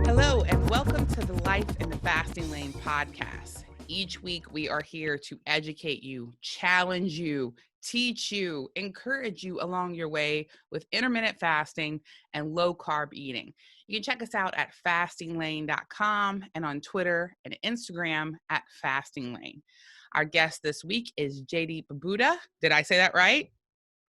Hello, and welcome to the Life in the Fasting Lane podcast. Each week, we are here to educate you, challenge you, teach you, encourage you along your way with intermittent fasting and low carb eating. You can check us out at fastinglane.com and on Twitter and Instagram at fastinglane. Our guest this week is Jaydeep Bhuta. Did I say that right?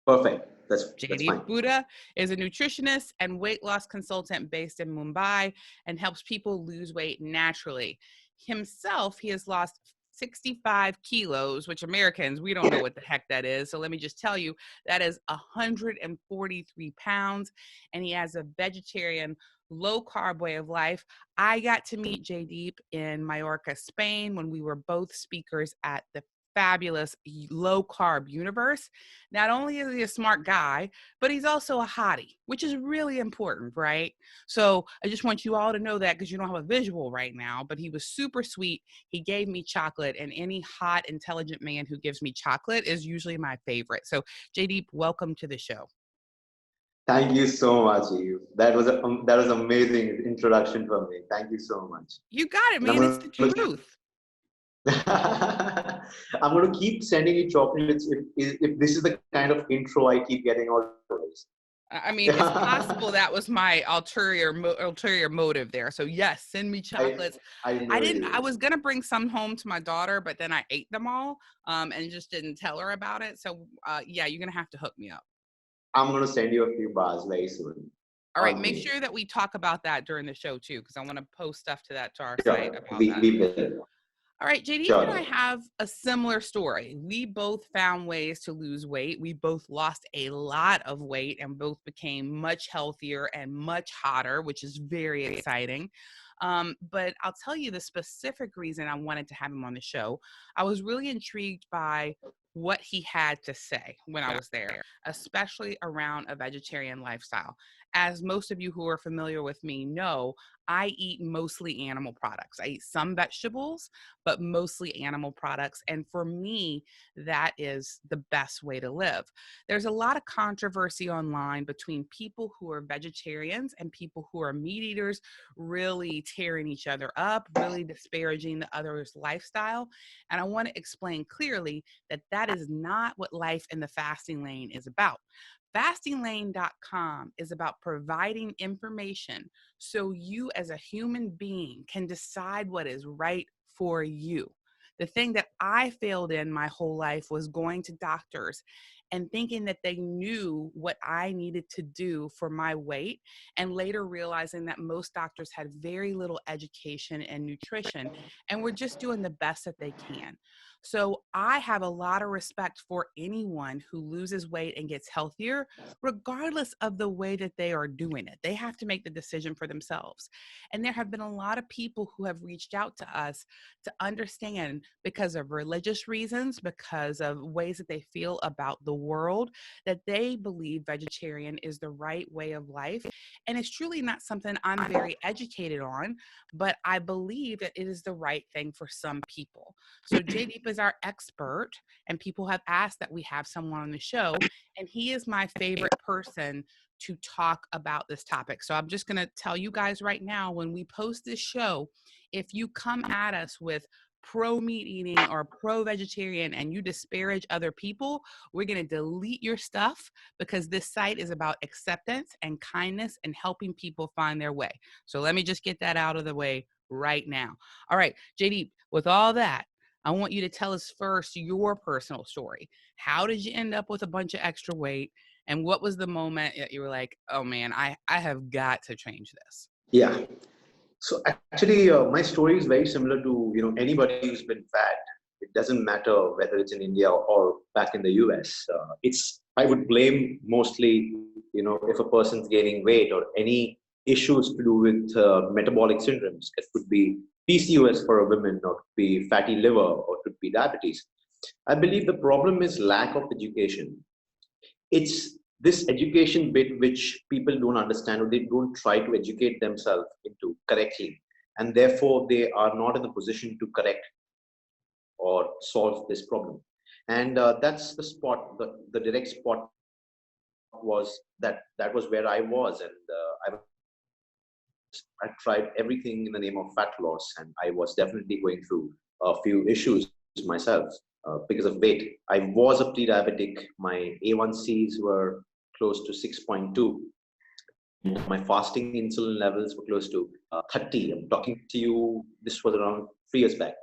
Perfect. That's fine. Jaydeep Bhuta is a nutritionist and weight loss consultant based in Mumbai and helps people lose weight naturally. Himself, he has lost 65 kilos, which Americans, we don't know what the heck that is. So let me just tell you, that is 143 pounds. And he has a vegetarian, low carb way of life. I got to meet Jaydeep in Mallorca, Spain, when we were both speakers at the fabulous low carb universe. Not only is he a smart guy, but he's also a hottie, which is really important, right? So I just want you all to know that because you don't have a visual right now, but he was super sweet. He gave me chocolate, and any hot, intelligent man who gives me chocolate is usually my favorite. So Jaydeep, welcome to the show. Thank you so much, Eve. That was amazing introduction for me. Thank you so much. You got it, man. It's the truth. I'm going to keep sending you chocolates if this is the kind of intro I keep getting always. I mean, it's possible that was my ulterior motive there. So yes, send me chocolates. I was going to bring some home to my daughter, but then I ate them all and just didn't tell her about it. So yeah, you're going to have to hook me up. I'm going to send you a few bars very soon. All right, make sure that we talk about that during the show too, because I want to post stuff to our site about that. We will. All right, Jaydeep and I have a similar story. We both found ways to lose weight. We both lost a lot of weight and both became much healthier and much hotter, which is very exciting. But I'll tell you the specific reason I wanted to have him on the show. I was really intrigued by what he had to say when I was there, especially around a vegetarian lifestyle. As most of you who are familiar with me know, I eat mostly animal products. I eat some vegetables, but mostly animal products. And for me, that is the best way to live. There's a lot of controversy online between people who are vegetarians and people who are meat eaters, really tearing each other up, really disparaging the other's lifestyle. And I want to explain clearly that that is not what Life in the Fasting Lane is about. Fastinglane.com is about providing information so you as a human being can decide what is right for you. The thing that I failed in my whole life was going to doctors and thinking that they knew what I needed to do for my weight, and later realizing that most doctors had very little education in nutrition and were just doing the best that they can. So I have a lot of respect for anyone who loses weight and gets healthier, regardless of the way that they are doing it. They have to make the decision for themselves. And there have been a lot of people who have reached out to us to understand, because of religious reasons, because of ways that they feel about the world, that they believe vegetarian is the right way of life. And it's truly not something I'm very educated on, but I believe that it is the right thing for some people. So Jaydeep is our expert, and people have asked that we have someone on the show, and he is my favorite person to talk about this topic. So I'm just going to tell you guys right now, when we post this show, if you come at us with pro meat eating or pro vegetarian and you disparage other people, we're going to delete your stuff, because this site is about acceptance and kindness and helping people find their way. So let me just get that out of the way right now. All right, Jaydeep, with all that, I want you to tell us first your personal story. How did you end up with a bunch of extra weight? And what was the moment that you were like, oh man, I have got to change this? Yeah. So actually, my story is very similar to anybody who's been fat. It doesn't matter whether it's in India or back in the US. I would blame mostly if a person's gaining weight or any issues to do with metabolic syndromes. It could be PCOS for a woman, or could be fatty liver, or could be diabetes. I believe the problem is lack of education. It's this education bit which people don't understand, or they don't try to educate themselves into correctly, and therefore they are not in the position to correct or solve this problem. And that's the spot, the direct spot was that was where I was, and I tried everything in the name of fat loss, and I was definitely going through a few issues myself because of weight. I was a pre-diabetic. My A1Cs were close to 6.2. My fasting insulin levels were close to 30. I'm talking to you, this was around 3 years back.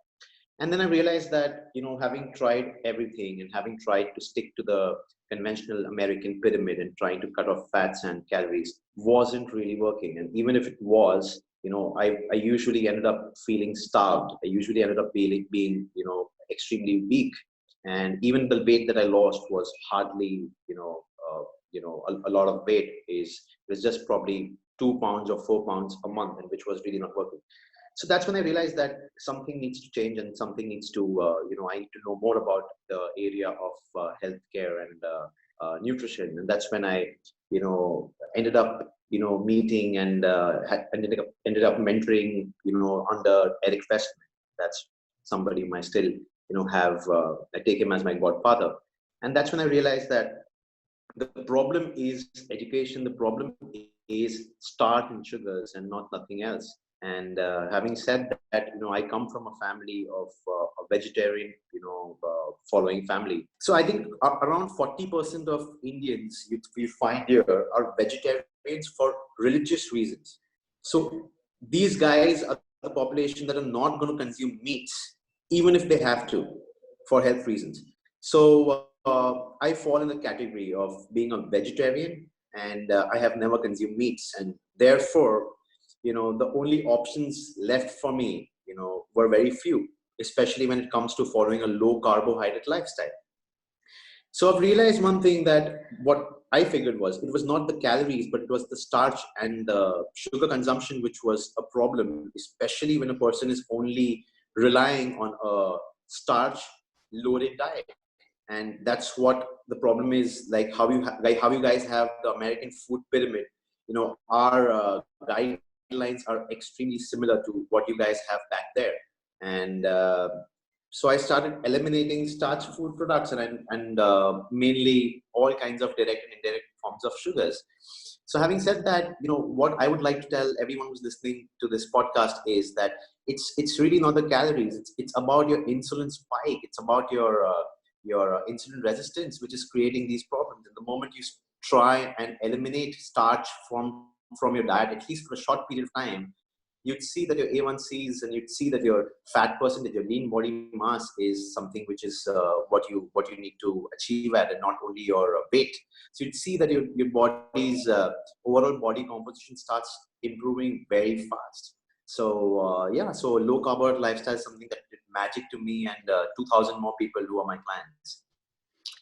And then I realized that, having tried everything and having tried to stick to the conventional American pyramid and trying to cut off fats and calories wasn't really working. And even if it was, I usually ended up feeling starved. I usually ended up being extremely weak. And even the weight that I lost was hardly, a lot of weight is just probably 2 pounds or 4 pounds a month, and which was really not working. So that's when I realized that something needs to change, and something needs to, I need to know more about the area of healthcare and nutrition. And that's when I, ended up, meeting and ended up mentoring, under Eric Westman. That's somebody whom I still, I take him as my godfather. And that's when I realized that the problem is education. The problem is starch and sugars and not nothing else. And having said that, I come from a family of a vegetarian, following family. So I think around 40% of Indians we find here are vegetarians for religious reasons. So these guys are the population that are not going to consume meats, even if they have to, for health reasons. So I fall in the category of being a vegetarian, and I have never consumed meats, and therefore, the only options left for me, were very few, especially when it comes to following a low carbohydrate lifestyle. So I've realized one thing, that what I figured was it was not the calories, but it was the starch and the sugar consumption, which was a problem, especially when a person is only relying on a starch loaded diet. And that's what the problem is. Like how you guys have the American food pyramid, our guidelines are extremely similar to what you guys have back there. And so I started eliminating starch food products, and mainly all kinds of direct and indirect forms of sugars. So having said that, what I would like to tell everyone who's listening to this podcast is that it's really not the calories. It's about your insulin spike. It's about your insulin resistance, which is creating these problems. And the moment you try and eliminate starch from your diet, at least for a short period of time, you'd see that your A1Cs, and you'd see that your fat percentage, your lean body mass, is something which is what you need to achieve at, and not only your weight. So you'd see that your body's overall body composition starts improving very fast. So so low carb lifestyle is something that did magic to me, and 2,000 more people who are my clients.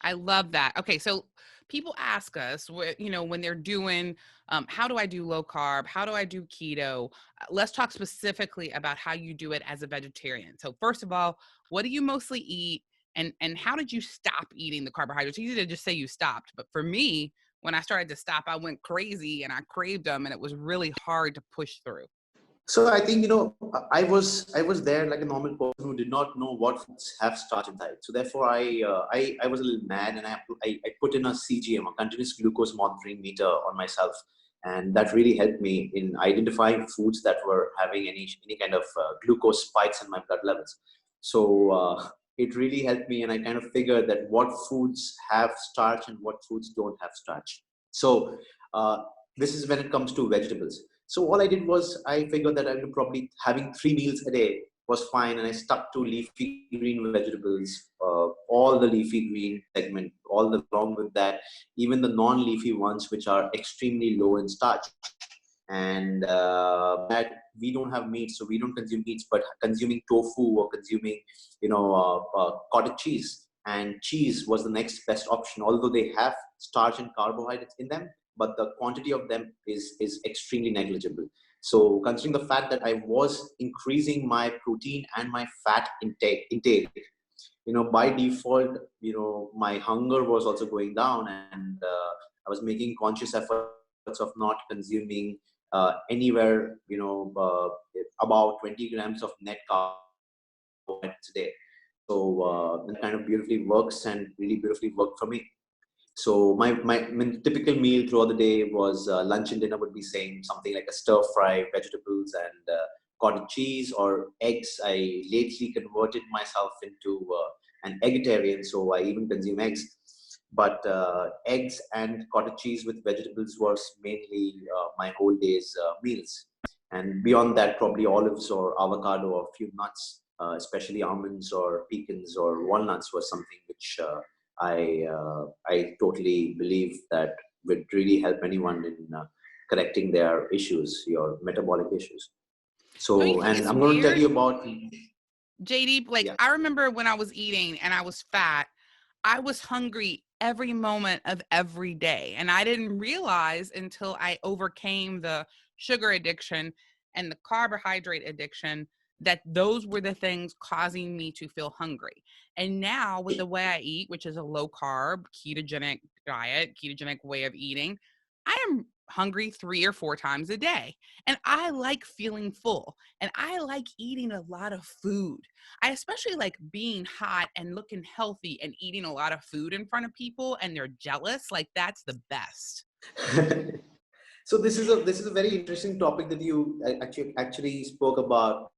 I love that. Okay, so people ask us, when they're doing, how do I do low carb? How do I do keto? Let's talk specifically about how you do it as a vegetarian. So first of all, what do you mostly eat? And how did you stop eating the carbohydrates? It's easy to just say you stopped. But for me, when I started to stop, I went crazy and I craved them, and it was really hard to push through. So I think, I was there like a normal person who did not know what foods have starch inside. So therefore I was a little mad, and I put in a CGM, a continuous glucose monitoring meter, on myself, and that really helped me in identifying foods that were having any kind of glucose spikes in my blood levels. So it really helped me, and I kind of figured that what foods have starch and what foods don't have starch. So uh, this is when it comes to vegetables. So all I did was I figured that I would probably having 3 meals a day was fine, and I stuck to leafy green vegetables, all the leafy green segment, along with that, even the non-leafy ones, which are extremely low in starch. And that we don't have meat, so we don't consume meats, but consuming tofu or consuming, cottage cheese. And cheese was the next best option, although they have starch and carbohydrates in them, but the quantity of them is extremely negligible. So considering the fact that I was increasing my protein and my fat intake, by default, my hunger was also going down, and I was making conscious efforts of not consuming anywhere, about 20 grams of net carbohydrates a day. So that kind of beautifully works, and really beautifully worked for me. So my typical meal throughout the day was lunch and dinner would be same, something like a stir fry, vegetables and cottage cheese or eggs. I lately converted myself into an eggetarian, so I even consume eggs. But eggs and cottage cheese with vegetables was mainly my whole day's meals. And beyond that, probably olives or avocado or a few nuts, especially almonds or pecans or walnuts was something which I totally believe that would really help anyone in correcting their issues, your metabolic issues. Don't you So, think and it's I'm going to tell weird, you about, JD? Like, yeah. I remember when I was eating and I was fat, I was hungry every moment of every day. And I didn't realize until I overcame the sugar addiction and the carbohydrate addiction that those were the things causing me to feel hungry. And now, with the way I eat, which is a low carb, ketogenic diet, ketogenic way of eating, I am hungry 3 or 4 times a day. And I like feeling full and I like eating a lot of food. I especially like being hot and looking healthy and eating a lot of food in front of people and they're jealous. Like that's the best. So this is a very interesting topic that you actually spoke about.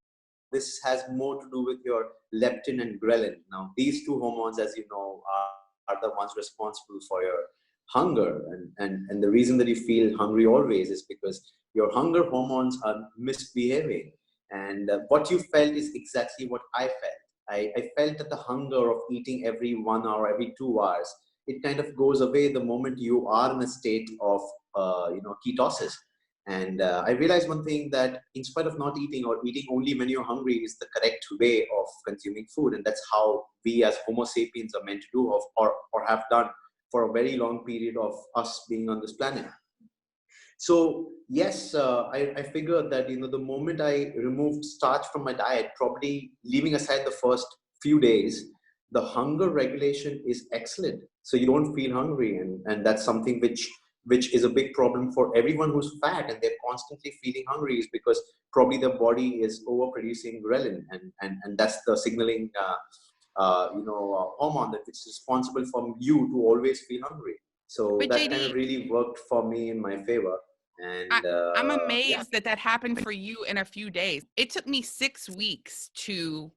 This has more to do with your leptin and ghrelin. Now, these two hormones, as you know, are the ones responsible for your hunger. And the reason that you feel hungry always is because your hunger hormones are misbehaving. And what you felt is exactly what I felt. I felt that the hunger of eating every 1 hour, every 2 hours, it kind of goes away the moment you are in a state of ketosis. And I realized one thing, that in spite of not eating or eating only when you're hungry is the correct way of consuming food. And that's how we as Homo sapiens are meant to do, or have done for a very long period of us being on this planet. So yes, I figured that the moment I removed starch from my diet, probably leaving aside the first few days, the hunger regulation is excellent. So you don't feel hungry, and that's something which is a big problem for everyone who's fat and they're constantly feeling hungry, is because probably their body is overproducing ghrelin, and that's the signaling hormone that is responsible for you to always feel hungry. So But that kind of JD, really worked for me in my favor. I, And I'm yeah. amazed that that happened for you in a few days. It took me 6 weeks to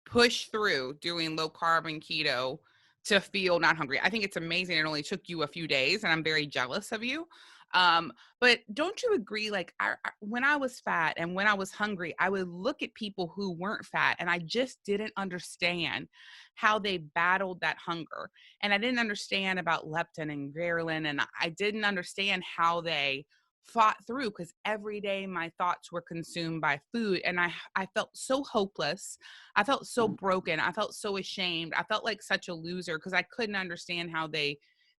push through doing low carb and keto to feel not hungry. I think it's amazing. It only took you a few days, and I'm very jealous of you. But don't you agree? Like, when I was fat and when I was hungry, I would look at people who weren't fat, and I just didn't understand how they battled that hunger. And I didn't understand about leptin and ghrelin, and I didn't understand how they fought through, because every day my thoughts were consumed by food, and I felt so hopeless. I felt so broken. I felt so ashamed. I felt like such a loser because I couldn't understand how they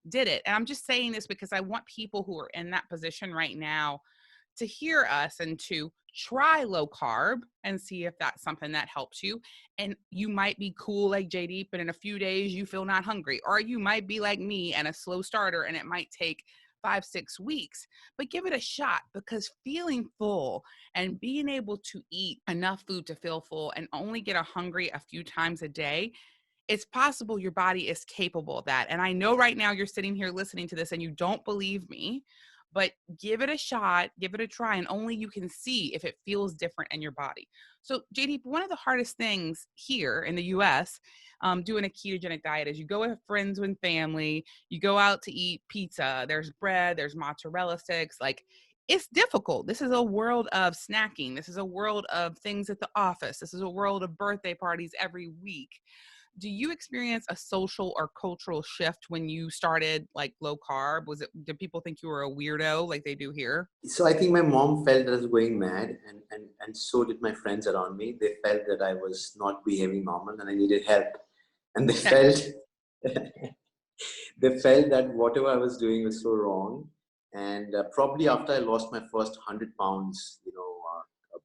did it. And I'm just saying this because I want people who are in that position right now to hear us and to try low carb and see if that's something that helps you. And you might be cool like JD, but in a few days you feel not hungry. Or you might be like me and a slow starter and it might take 5, 6 weeks, but give it a shot, because feeling full and being able to eat enough food to feel full and only get a hungry a few times a day, it's possible your body is capable of that. And I know right now you're sitting here listening to this and you don't believe me, but give it a shot, give it a try, and only you can see if it feels different in your body. So, JD, one of the hardest things here in the US, doing a ketogenic diet, is you go with friends and family, you go out to eat pizza, there's bread, there's mozzarella sticks. Like, it's difficult. This is a world of snacking. This is a world of things at the office. This is a world of birthday parties every week. Do you experience a social or cultural shift when you started like low carb? Did people think you were a weirdo like they do here? So I think my mom felt that I was going mad, and so did my friends around me. They felt that I was not behaving normal and I needed help. And they felt they felt that whatever I was doing was so wrong. And probably after I lost my first 100 pounds,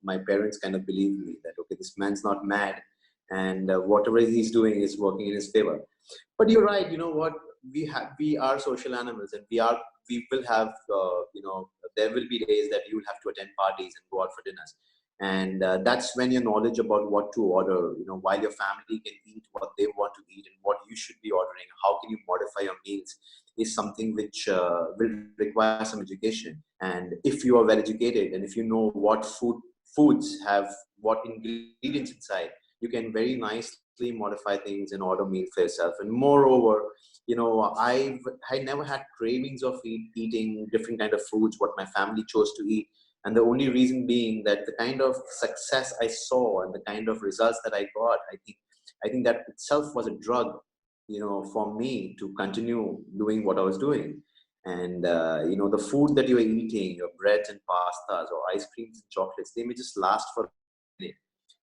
my parents kind of believed me that, okay, this man's not mad, and whatever he's doing is working in his favor. But you're right. You know what? We are social animals, and we will have there will be days that you will have to attend parties and go out for dinners. And that's when your knowledge about what to order, while your family can eat what they want to eat and what you should be ordering, how can you modify your meals, is something which will require some education. And if you are well educated and if you know what foods have what ingredients inside, you can very nicely modify things and order meal for yourself. And moreover, I never had cravings of eating different kind of foods what my family chose to eat. And the only reason being that the kind of success I saw and the kind of results that I got, I think that itself was a drug, for me to continue doing what I was doing. And the food that you are eating, your breads and pastas or ice creams and chocolates, they may just last for a minute,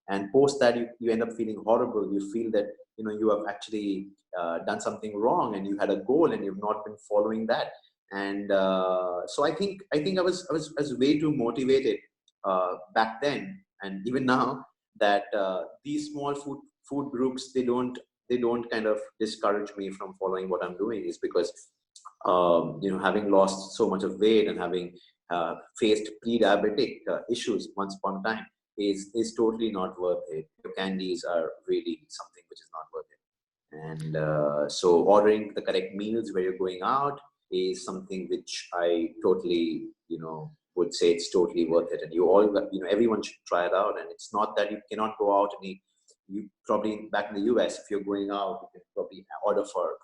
and post that you end up feeling horrible. You feel that you have actually done something wrong, and you had a goal and you've not been following that. And so I think I was way too motivated back then, and even now, that these small food groups, they don't kind of discourage me from following what I'm doing, is because having lost so much of weight and having faced pre-diabetic issues once upon a time, is totally not worth it. Your candies are really something which is not worth it. And so ordering the correct meals where you're going out is something which I totally, would say it's totally worth it. And everyone should try it out. And it's not that you cannot go out and eat. You probably, back in the US, if you're going out, you can probably order for,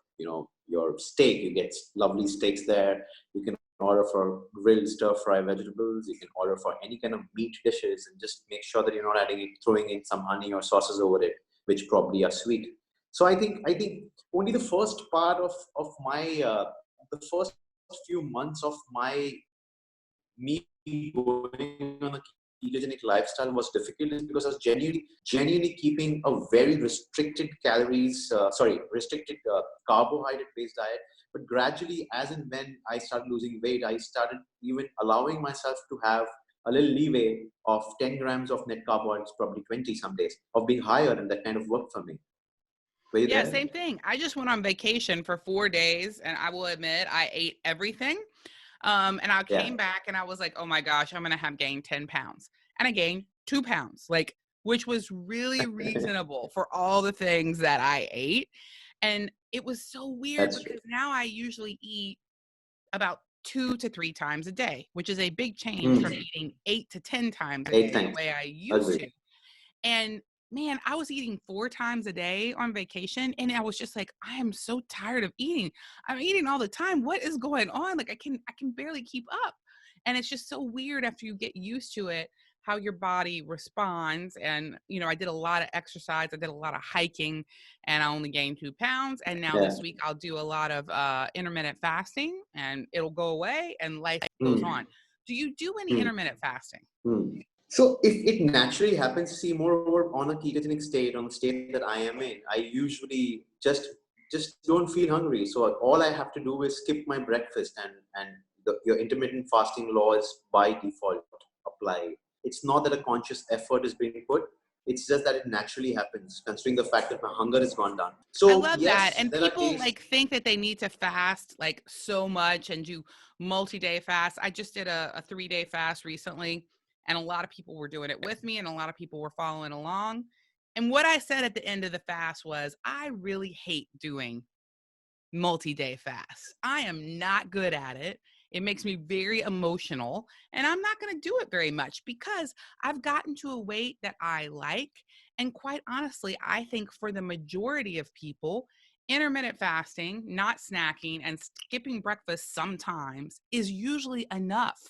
your steak. You get lovely steaks there. You can order for grilled stir fry vegetables. You can order for any kind of meat dishes, and just make sure that you're not throwing in some honey or sauces over it, which probably are sweet. So I think only the first part of my the first few months of me going on a ketogenic lifestyle was difficult, is because I was genuinely keeping a very restricted carbohydrate based diet. But gradually, as and when I started losing weight, I started even allowing myself to have a little leeway of 10 grams of net carbohydrates, probably 20 some days, of being higher, and that kind of worked for me. Were you Yeah, there? same thing. I just went on vacation for 4 days, and I will admit I ate everything. And I Yeah. came back and I was like, oh my gosh, I'm going to have gained 10 pounds. And I gained 2 pounds, like, which was really reasonable for all the things that I ate. And it was so weird That's true. because now I usually eat about 2 to 3 times a day, which is a big change from Mm. eating 8 to 10 times a 8 day, the times. way I used Agree. to. And man, I was eating 4 times a day on vacation. And I was just like, I am so tired of eating. I'm eating all the time. What is going on? Like I can barely keep up. And it's just so weird after you get used to it, how your body responds. And, I did a lot of exercise. I did a lot of hiking, and I only gained 2 pounds. And now Yeah. this week I'll do a lot of intermittent fasting, and it'll go away and life goes Mm. on. Do you do any Mm. intermittent fasting? Mm. So if it naturally happens, see, moreover, on a ketogenic state, on the state that I am in, I usually just don't feel hungry. So all I have to do is skip my breakfast, and your intermittent fasting law is by default applied. It's not that a conscious effort is being put. It's just that it naturally happens, considering the fact that my hunger has gone down. I So love that. yes, And there are people cases. like think that they need to fast like so much and do multi-day fast. I just did a 3-day fast recently, and a lot of people were doing it with me, and a lot of people were following along. And what I said at the end of the fast was, I really hate doing multi-day fast. I am not good at it. It makes me very emotional, and I'm not going to do it very much because I've gotten to a weight that I like. And quite honestly, I think for the majority of people, intermittent fasting, not snacking, and skipping breakfast sometimes is usually enough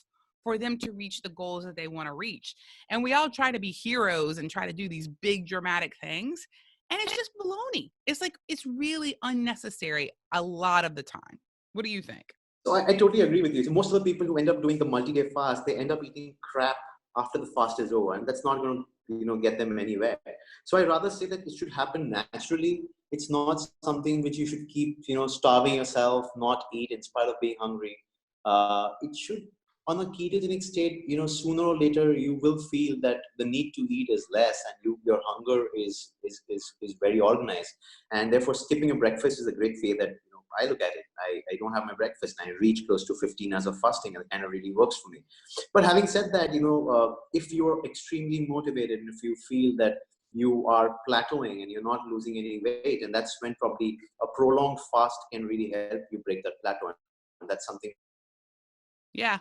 for them to reach the goals that they want to reach. And we all try to be heroes and try to do these big dramatic things. And it's just baloney. It's like, it's really unnecessary a lot of the time. What do you think? So I totally agree with you. So most of the people who end up doing the multi-day fast, they end up eating crap after the fast is over, and that's not going to get them anywhere. So I rather say that it should happen naturally. It's not something which you should keep starving yourself, not eat in spite of being hungry. It should, on a ketogenic state, sooner or later you will feel that the need to eat is less, and your hunger is very organized, and therefore skipping a breakfast is a great way that I look at it. I don't have my breakfast and I reach close to 15 hours of fasting, and it kind of really works for me. But having said that, if you're extremely motivated and if you feel that you are plateauing and you're not losing any weight, and that's when probably a prolonged fast can really help you break that plateau. And that's something Yeah,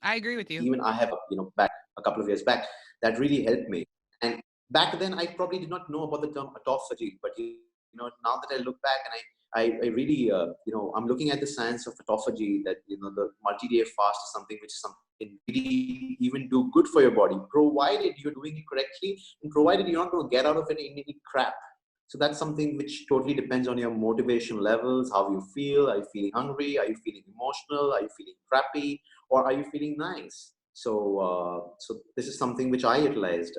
I agree with you. even I have, back a couple of years back, that really helped me. And back then, I probably did not know about the term autophagy, but now that I look back and I really, I'm looking at the science of autophagy, that the multi-day fast is something which is something really even do good for your body, provided you're doing it correctly and provided you're not going to get out of it any crap. So that's something which totally depends on your motivation levels, how you feel. Are you feeling hungry? Are you feeling emotional? Are you feeling crappy? Or are you feeling nice? So this is something which I utilized.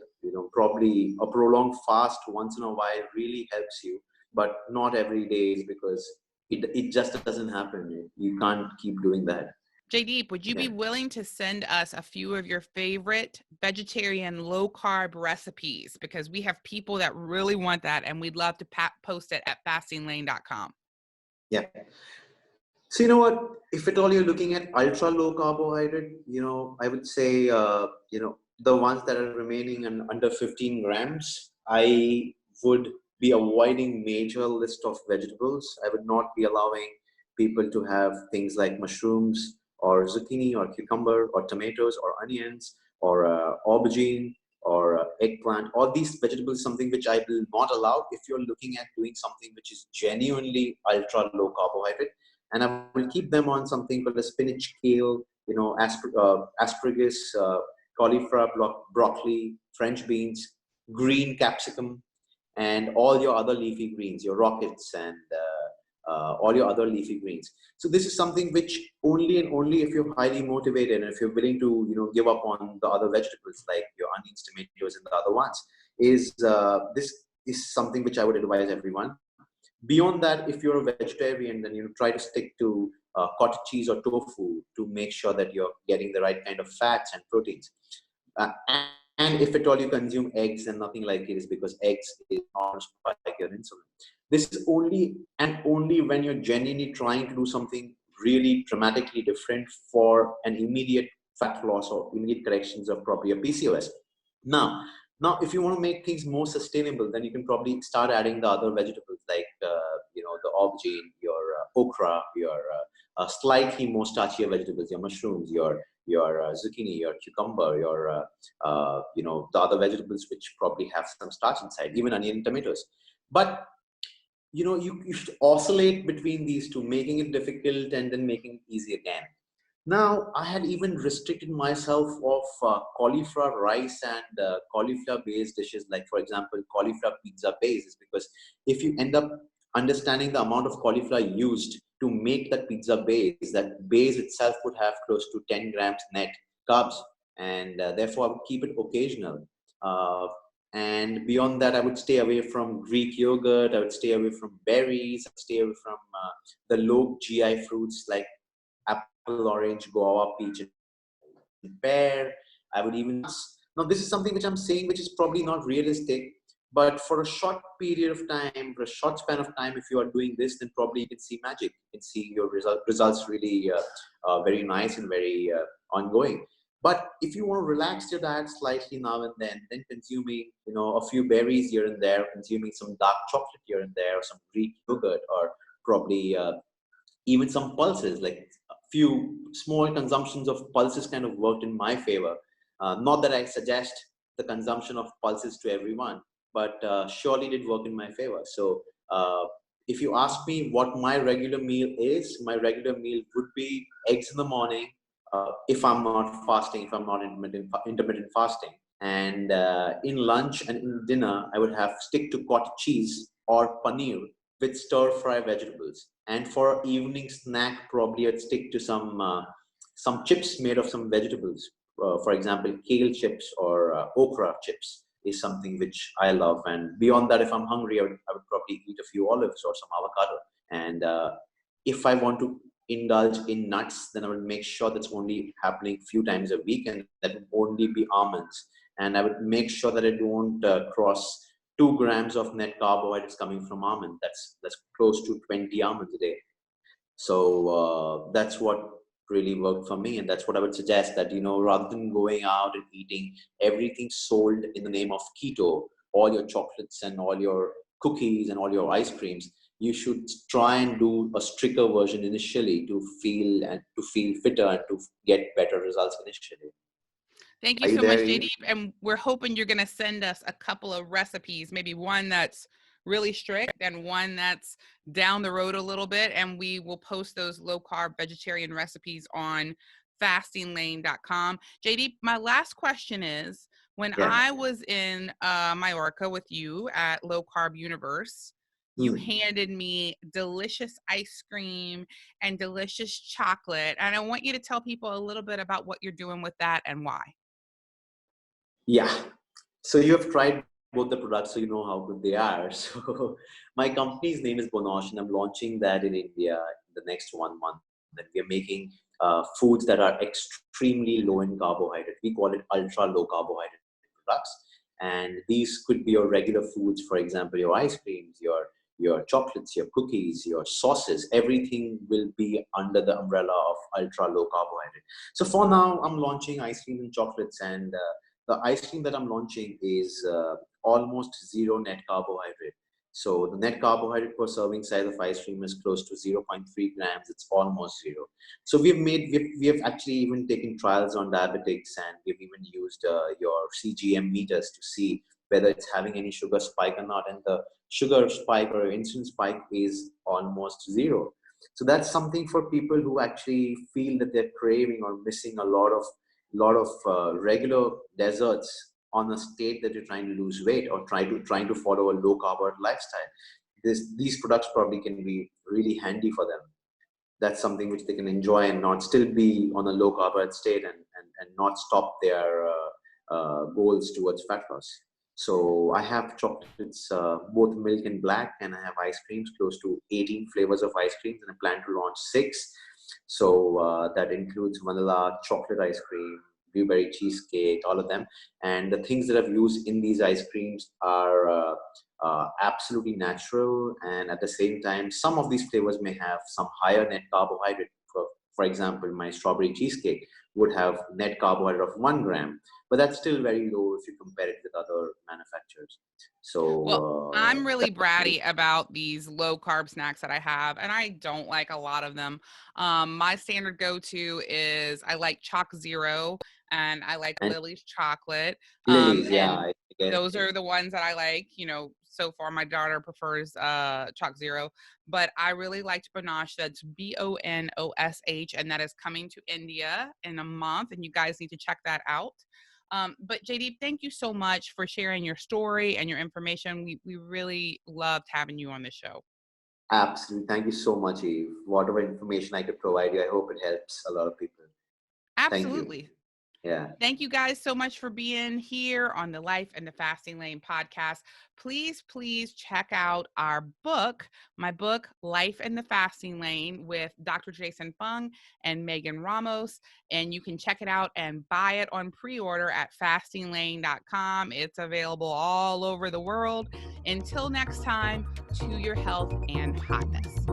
Probably a prolonged fast once in a while really helps you, but not every day, because it just doesn't happen. You can't keep doing that. Jaydeep, would you be Yeah. willing to send us a few of your favorite vegetarian low carb recipes? Because we have people that really want that, and we'd love to post it at fastinglane.com. Yeah. So what? If at all you're looking at ultra low carbohydrate, I would say, the ones that are remaining and under 15 grams, I would be avoiding major list of vegetables. I would not be allowing people to have things like mushrooms or zucchini or cucumber or tomatoes or onions or aubergine or eggplant. All these vegetables, something which I will not allow if you're looking at doing something which is genuinely ultra low carbohydrate. And I will keep them on something called a spinach, kale, asparagus, cauliflower, broccoli, French beans, green capsicum, and all your other leafy greens, your rockets, and all your other leafy greens. So this is something which only and only if you're highly motivated and if you're willing to, give up on the other vegetables like your onions, tomatoes, and the other ones, this is something which I would advise everyone. Beyond that, if you're a vegetarian, then try to stick to cottage cheese or tofu to make sure that you're getting the right kind of fats and proteins. Uh, and if at all you consume eggs, and nothing like it, is because eggs is not like your insulin. This is only and only when you're genuinely trying to do something really dramatically different for an immediate fat loss or immediate corrections of probably a PCOS. Now, if you want to make things more sustainable, then you can probably start adding the other vegetables like the aubergine, your okra, your slightly more starchier vegetables, your mushrooms, your zucchini, your cucumber, your the other vegetables which probably have some starch inside, even onion and tomatoes. But you should oscillate between these two, making it difficult and then making it easy again. Now, I had even restricted myself of cauliflower rice and cauliflower based dishes, like, for example, cauliflower pizza base, is because if you end up understanding the amount of cauliflower used to make that pizza base, that base itself would have close to 10 grams net carbs. And therefore, I would keep it occasional. Uh, and beyond that, I would stay away from Greek yogurt, I would stay away from berries, I'd stay away from the low GI fruits like apple, orange, guava, peach, and pear. I would even now this is something which I'm saying which is probably not realistic, but for a short period of time, for a short span of time, if you are doing this, then probably you can see magic. You can see your results really very nice and very ongoing. But if you want to relax your diet slightly now and then consuming a few berries here and there, consuming some dark chocolate here and there, or some Greek yogurt, or probably even some pulses, like a few small consumptions of pulses kind of worked in my favor. Not that I suggest the consumption of pulses to everyone, but surely did work in my favor. So if you ask me what my regular meal is, my regular meal would be eggs in the morning, if I'm not fasting, if I'm not intermittent fasting. And in lunch and in dinner, I would have stick to cottage cheese or paneer with stir fry vegetables. And for evening snack, probably I'd stick to some chips made of some vegetables. For example, kale chips or okra chips is something which I love. And beyond that, if I'm hungry, I would probably eat a few olives or some avocado. And if I want to indulge in nuts, then I would make sure that's only happening a few times a week, and that would only be almonds. And I would make sure that I don't cross 2 grams of net carbohydrates coming from almond. That's close to 20 almonds a day. So that's what really worked for me, and that's what I would suggest, that rather than going out and eating everything sold in the name of keto, all your chocolates and all your cookies and all your ice creams, you should try and do a stricter version initially to feel fitter and to get better results initially. Thank you Are you so much, there, Eve? JD. And we're hoping you're going to send us a couple of recipes, maybe one that's really strict and one that's down the road a little bit. And we will post those low carb vegetarian recipes on fastinglane.com. JD, my last question is, when Yeah. I was in Mallorca with you at Low Carb Universe, you Hmm. handed me delicious ice cream and delicious chocolate. And I want you to tell people a little bit about what you're doing with that and why. Yeah. So you have tried both the products, so you know how good they are. So my company's name is Bonosh, and I'm launching that in India in the next 1 month. And we are making foods that are extremely low in carbohydrate. We call it ultra low carbohydrate products. And these could be your regular foods, for example, your ice creams, your chocolates, your cookies, your sauces. Everything will be under the umbrella of ultra low carbohydrate. So for now, I'm launching ice cream and chocolates, and the ice cream that I'm launching is almost zero net carbohydrate. So the net carbohydrate per serving size of ice cream is close to zero point 0.3 grams. It's almost zero. So we have actually even taken trials on diabetics, and we've even used your CGM meters to see whether it's having any sugar spike or not. And the sugar spike or insulin spike is almost zero. So that's something for people who actually feel that they're craving or missing a lot of regular desserts on a state that you're trying to lose weight or trying to follow a low carb lifestyle. These products probably can be really handy for them. That's something which they can enjoy and not still be on a low carb state, and not stop their goals towards fat loss. So I have chocolates, both milk and black, and I have ice creams, close to 18 flavors of ice creams, and I plan to launch 6. So that includes vanilla, chocolate ice cream, blueberry cheesecake, all of them. And the things that I've used in these ice creams are absolutely natural, and at the same time, some of these flavors may have some higher net carbohydrate. For example, my strawberry cheesecake would have net carbohydrate of 1 gram, but that's still very low if you compare it with other manufacturers. Well, So I'm really bratty about these low carb snacks that I have, and I don't like a lot of them. My standard go to is I like Chalk Zero and I like and Lily's chocolate. lilies, yeah, And I get those it. are the ones that I like. So far my daughter prefers Chalk Zero, but I really liked Bonosh. That's Bonosh, and that is coming to India in a month, and you guys need to check that out. But JD, thank you so much for sharing your story and your information. We really loved having you on the show. Absolutely. Thank you so much, Eve. Whatever information I could provide you, I hope it helps a lot of people. Thank you. Absolutely. Yeah. Thank you guys so much for being here on the Life and the Fasting Lane podcast. Please, please check out our book, my book, Life and the Fasting Lane, with Dr. Jason Fung and Megan Ramos. And you can check it out and buy it on pre-order at fastinglane.com. It's available all over the world. Until next time, to your health and hotness.